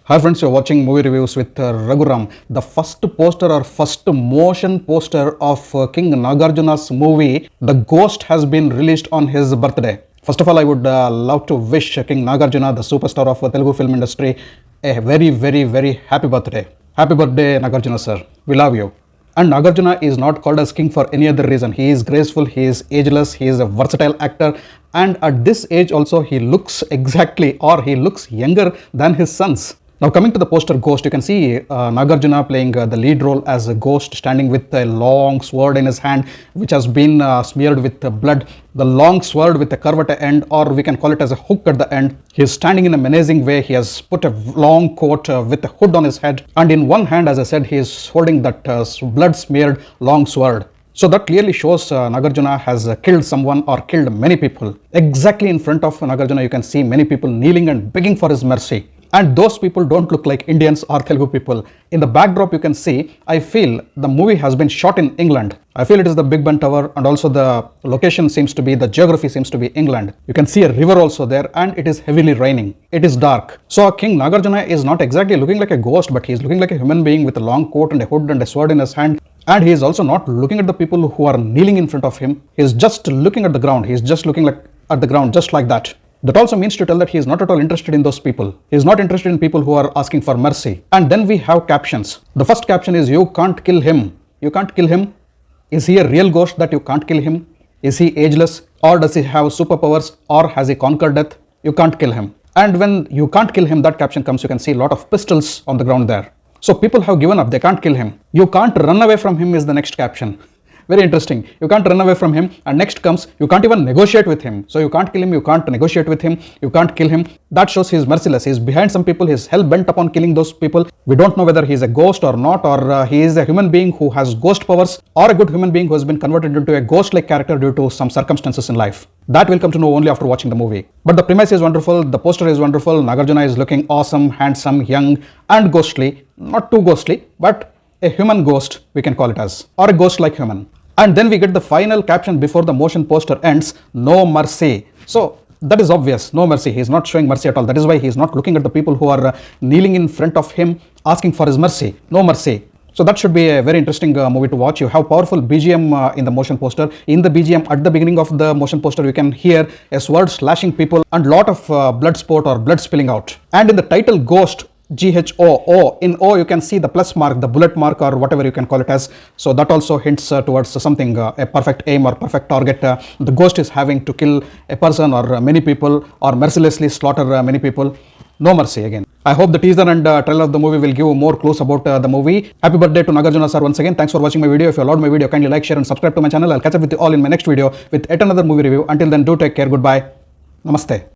Hi friends, you're watching movie reviews with Raghuram. The first poster or first motion poster of King Nagarjuna's movie, The Ghost, has been released on his birthday. First of all, I would love to wish King Nagarjuna, the superstar of Telugu film industry, a very happy birthday. Happy birthday, Nagarjuna sir. We love you. And Nagarjuna is not called as king for any other reason. He is graceful, he is ageless, he is a versatile actor, and at this age also he looks exactly, or he looks younger than his sons. Now coming to the poster Ghost, you can see Nagarjuna playing the lead role as a ghost, standing with a long sword in his hand which has been smeared with blood. The long sword with a curve at the end, or we can call it as a hook at the end. He is standing in a menacing way. He has put a long coat with a hood on his head, and in one hand, as I said, he is holding that blood smeared long sword. So that clearly shows Nagarjuna has killed someone or killed many people. Exactly in front of Nagarjuna, you can see many people kneeling and begging for his mercy. And those people don't look like Indians or Telugu people. In the backdrop you can see, I feel the movie has been shot in England. I feel it is the Big Ben Tower, and also the location seems to be, the geography seems to be England. You can see a river also there, and it is heavily raining. It is dark. So King Nagarjuna is not exactly looking like a ghost, but he is looking like a human being with a long coat and a hood and a sword in his hand. And he is also not looking at the people who are kneeling in front of him. He is just looking at the ground. He is just looking at the ground, just like that. That also means to tell that he is not at all interested in those people. He is not interested in people who are asking for mercy. And then we have captions. The first caption is, "You can't kill him." You can't kill him. Is he a real ghost that you can't kill him? Is he ageless? Or does he have superpowers? Or has he conquered death? You can't kill him. And when you can't kill him, that caption comes, you can see a lot of pistols on the ground there. So people have given up. They can't kill him. You can't run away from him is the next caption. Very interesting. You can't run away from him, and next comes, you can't even negotiate with him. So you can't kill him, you can't negotiate with him, you can't kill him. That shows he is merciless. He is behind some people, he is hell bent upon killing those people. We don't know whether he is a ghost or not, or he is a human being who has ghost powers, or a good human being who has been converted into a ghost-like character due to some circumstances in life. That will come to know only after watching the movie. But the premise is wonderful, the poster is wonderful, Nagarjuna is looking awesome, handsome, young, and ghostly. Not too ghostly, but a human ghost, we can call it as, or a ghost-like human. And then we get the final caption before the motion poster ends, "No mercy." So that is obvious, no mercy. He is not showing mercy at all. That is why he is not looking at the people who are kneeling in front of him, asking for his mercy. No mercy. So that should be a very interesting movie to watch. You have powerful BGM in the motion poster. In the BGM, at the beginning of the motion poster, you can hear a sword slashing people and lot of blood sport or blood spilling out. And in the title Ghost, GHO, in O you can see the plus mark, the bullet mark, or whatever you can call it as. So that also hints towards something, a perfect aim or perfect target. The ghost is having to kill a person or many people, or mercilessly slaughter many people. No mercy again. I hope the teaser and trailer of the movie will give more clues about the movie. Happy birthday to Nagarjuna sir once again. Thanks for watching my video. If you allowed my video, kindly like, share and subscribe to my channel. I'll catch up with you all in my next video with yet another movie review. Until then, do take care. Goodbye. Namaste.